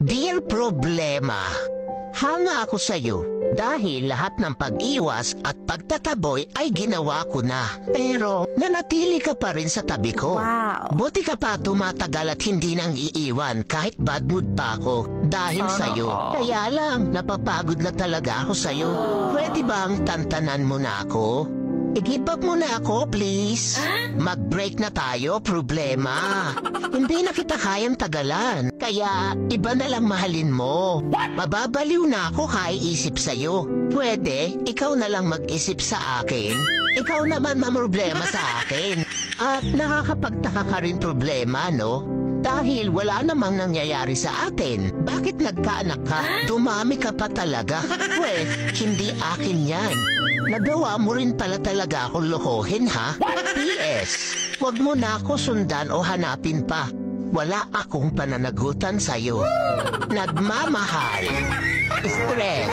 Dear Problema, hanga ako sa'yo dahil lahat ng pag-iwas at pagtataboy ay ginawa ko na. Pero nanatili ka pa rin sa tabi ko. Wow. Buti ka pa tumatagal at hindi nang iiwan kahit bad mood pa ako dahil sa'yo. Kaya lang, napapagod na talaga ako sa'yo. Pwede bang tantanan mo na ako? I-give up mo na ako, please. Mag-break na tayo, Problema. Hindi na kita kayang tagalan. Kaya, iba na lang mahalin mo. Mababaliw na ako kaiisip sa'yo. Pwede, ikaw na lang mag-isip sa akin. Ikaw naman mamroblema sa akin. At nakakapagtaka ka rin, Problema, no? Dahil wala namang nangyayari sa atin. Bakit nagkaanak ka? Dumami ka pa talaga. Hindi akin yan. Nagawa mo rin pala talaga akong lokohin, ha? P.S. Huwag mo na ako sundan o hanapin pa. Wala akong pananagutan sa'yo. Nagmamahal. Stress.